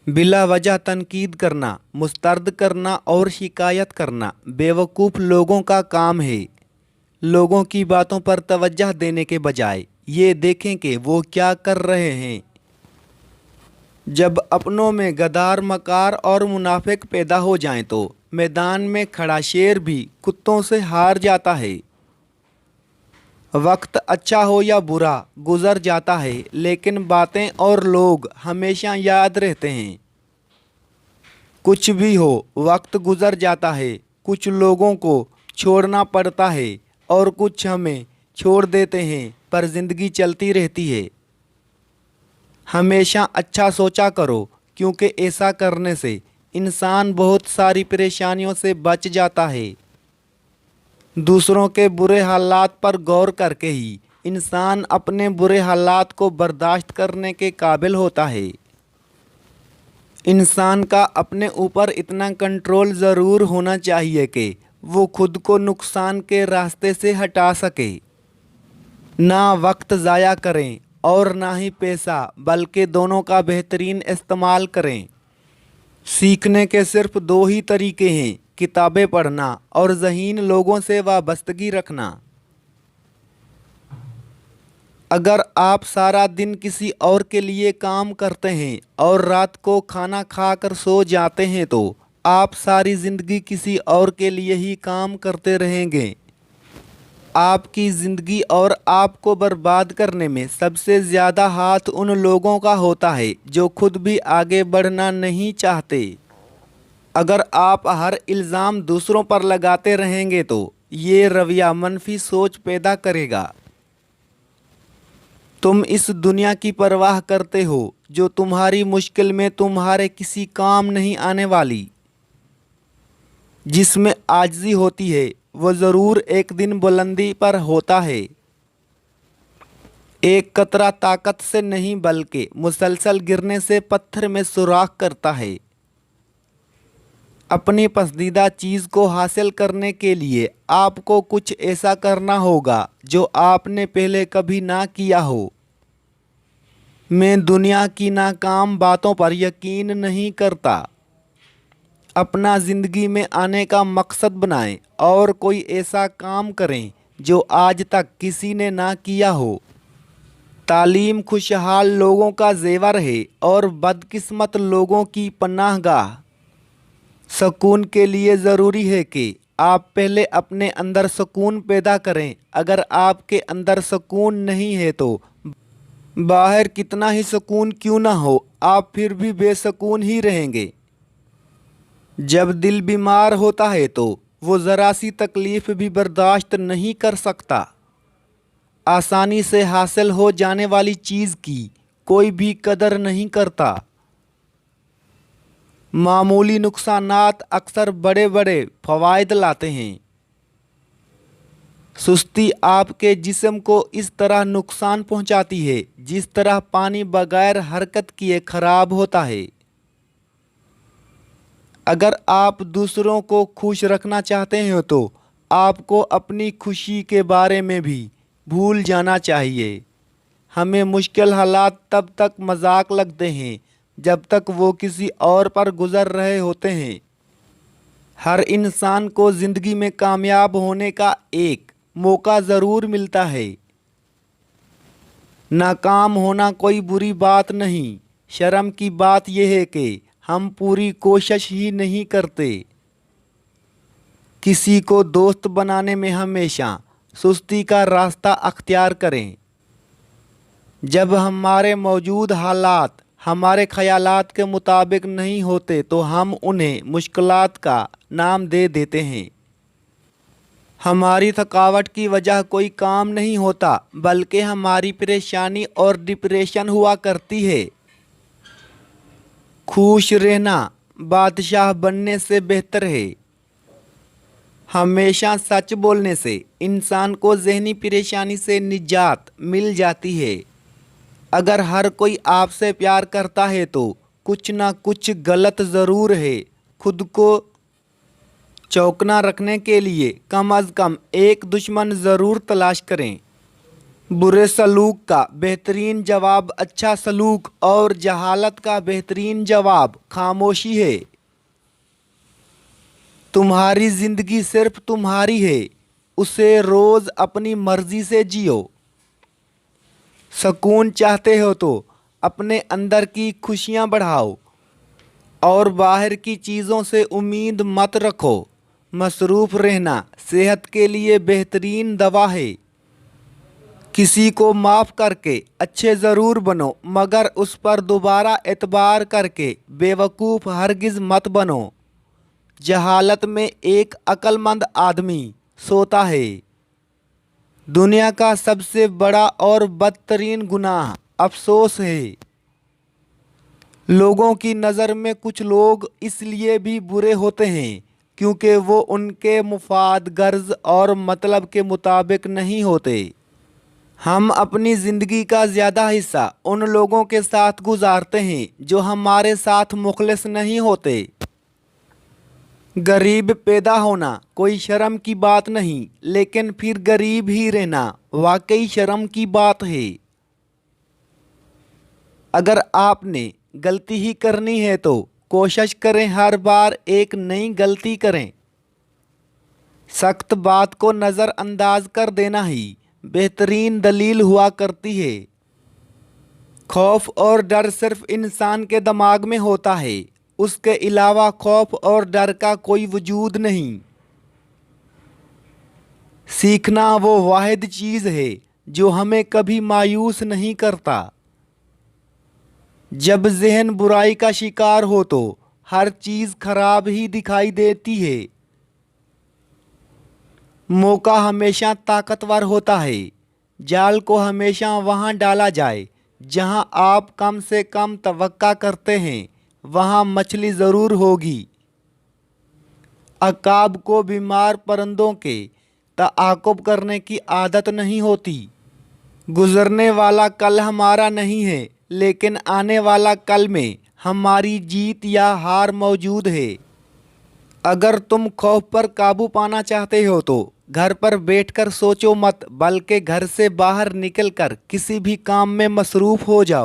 बिला वजह तनकीद करना, मुस्तरद करना और शिकायत करना बेवकूफ़ लोगों का काम है। लोगों की बातों पर तवज्जो देने के बजाय ये देखें कि वो क्या कर रहे हैं। जब अपनों में गदार, मकार और मुनाफिक पैदा हो जाएं तो मैदान में खड़ा शेर भी कुत्तों से हार जाता है। वक्त अच्छा हो या बुरा गुजर जाता है, लेकिन बातें और लोग हमेशा याद रहते हैं। कुछ भी हो, वक्त गुजर जाता है, कुछ लोगों को छोड़ना पड़ता है और कुछ हमें छोड़ देते हैं, पर ज़िंदगी चलती रहती है। हमेशा अच्छा सोचा करो, क्योंकि ऐसा करने से इंसान बहुत सारी परेशानियों से बच जाता है। दूसरों के बुरे हालात पर गौर करके ही इंसान अपने बुरे हालात को बर्दाश्त करने के काबिल होता है। इंसान का अपने ऊपर इतना कंट्रोल ज़रूर होना चाहिए कि वो खुद को नुकसान के रास्ते से हटा सके। ना वक्त ज़ाया करें और ना ही पैसा, बल्कि दोनों का बेहतरीन इस्तेमाल करें। सीखने के सिर्फ दो ही तरीके हैं, किताबें पढ़ना और ज़हीन लोगों से वाबस्तगी रखना। अगर आप सारा दिन किसी और के लिए काम करते हैं और रात को खाना खाकर सो जाते हैं तो आप सारी ज़िंदगी किसी और के लिए ही काम करते रहेंगे। आपकी ज़िंदगी और आपको बर्बाद करने में सबसे ज़्यादा हाथ उन लोगों का होता है जो खुद भी आगे बढ़ना नहीं चाहते। अगर आप हर इल्ज़ाम दूसरों पर लगाते रहेंगे तो ये रवैया मनफी सोच पैदा करेगा। तुम इस दुनिया की परवाह करते हो जो तुम्हारी मुश्किल में तुम्हारे किसी काम नहीं आने वाली। जिसमें आजिज़ी होती है वो ज़रूर एक दिन बुलंदी पर होता है। एक कतरा ताकत से नहीं बल्कि मुसलसल गिरने से पत्थर में सुराख करता है। अपनी पसंदीदा चीज़ को हासिल करने के लिए आपको कुछ ऐसा करना होगा जो आपने पहले कभी ना किया हो। मैं दुनिया की नाकाम बातों पर यकीन नहीं करता। अपना ज़िंदगी में आने का मकसद बनाएं और कोई ऐसा काम करें जो आज तक किसी ने ना किया हो। तालीम खुशहाल लोगों का ज़ेवर है और बदकिस्मत लोगों की पनाहगाह। सुकून के लिए ज़रूरी है कि आप पहले अपने अंदर सुकून पैदा करें। अगर आपके अंदर सुकून नहीं है तो बाहर कितना ही सुकून क्यों ना हो, आप फिर भी बेसुकून ही रहेंगे। जब दिल बीमार होता है तो वो ज़रा सी तकलीफ़ भी बर्दाश्त नहीं कर सकता। आसानी से हासिल हो जाने वाली चीज़ की कोई भी कदर नहीं करता। मामूली नुकसानात अक्सर बड़े बड़े फ़वाइद लाते हैं। सुस्ती आपके जिस्म को इस तरह नुकसान पहुंचाती है जिस तरह पानी बगैर हरकत किए खराब होता है। अगर आप दूसरों को खुश रखना चाहते हैं तो आपको अपनी खुशी के बारे में भी भूल जाना चाहिए। हमें मुश्किल हालात तब तक मजाक लगते हैं जब तक वो किसी और पर गुजर रहे होते हैं। हर इंसान को ज़िंदगी में कामयाब होने का एक मौका ज़रूर मिलता है। नाकाम होना कोई बुरी बात नहीं, शर्म की बात यह है कि हम पूरी कोशिश ही नहीं करते। किसी को दोस्त बनाने में हमेशा सुस्ती का रास्ता अख्तियार करें। जब हमारे मौजूद हालात हमारे ख़यालात के मुताबिक नहीं होते तो हम उन्हें मुश्किलात का नाम दे देते हैं। हमारी थकावट की वजह कोई काम नहीं होता, बल्कि हमारी परेशानी और डिप्रेशन हुआ करती है। खुश रहना बादशाह बनने से बेहतर है। हमेशा सच बोलने से इंसान को ज़हनी परेशानी से निजात मिल जाती है। अगर हर कोई आपसे प्यार करता है तो कुछ ना कुछ गलत ज़रूर है। खुद को चौकना रखने के लिए कम अज़ कम एक दुश्मन ज़रूर तलाश करें। बुरे सलूक का बेहतरीन जवाब अच्छा सलूक और जहालत का बेहतरीन जवाब खामोशी है। तुम्हारी जिंदगी सिर्फ तुम्हारी है, उसे रोज अपनी मर्जी से जियो। सुकून चाहते हो तो अपने अंदर की खुशियाँ बढ़ाओ और बाहर की चीज़ों से उम्मीद मत रखो। मसरूफ़ रहना सेहत के लिए बेहतरीन दवा है। किसी को माफ़ करके अच्छे ज़रूर बनो, मगर उस पर दोबारा एतबार करके बेवकूफ़ हरगिज़ मत बनो। जहालत में एक अक्लमंद आदमी सोता है। दुनिया का सबसे बड़ा और बदतरीन गुनाह अफसोस है। लोगों की नज़र में कुछ लोग इसलिए भी बुरे होते हैं क्योंकि वो उनके मुफाद, गर्ज और मतलब के मुताबिक नहीं होते। हम अपनी ज़िंदगी का ज़्यादा हिस्सा उन लोगों के साथ गुजारते हैं जो हमारे साथ मुखलिस नहीं होते। गरीब पैदा होना कोई शर्म की बात नहीं, लेकिन फिर गरीब ही रहना वाकई शर्म की बात है। अगर आपने गलती ही करनी है तो कोशिश करें हर बार एक नई गलती करें। सख्त बात को नज़रअंदाज कर देना ही बेहतरीन दलील हुआ करती है। खौफ और डर सिर्फ इंसान के दिमाग में होता है, उसके अलावा खौफ और डर का कोई वजूद नहीं। सीखना वो वाहिद चीज़ है जो हमें कभी मायूस नहीं करता। जब ज़हन बुराई का शिकार हो तो हर चीज़ खराब ही दिखाई देती है। मौका हमेशा ताकतवर होता है। जाल को हमेशा वहाँ डाला जाए जहाँ आप कम से कम तवक्का करते हैं, वहाँ मछली ज़रूर होगी। अकाब को बीमार परिंदों के ताक़ुब करने की आदत नहीं होती। गुज़रने वाला कल हमारा नहीं है, लेकिन आने वाला कल में हमारी जीत या हार मौजूद है। अगर तुम खौफ पर काबू पाना चाहते हो तो घर पर बैठकर सोचो मत, बल्कि घर से बाहर निकलकर किसी भी काम में मसरूफ़ हो जाओ।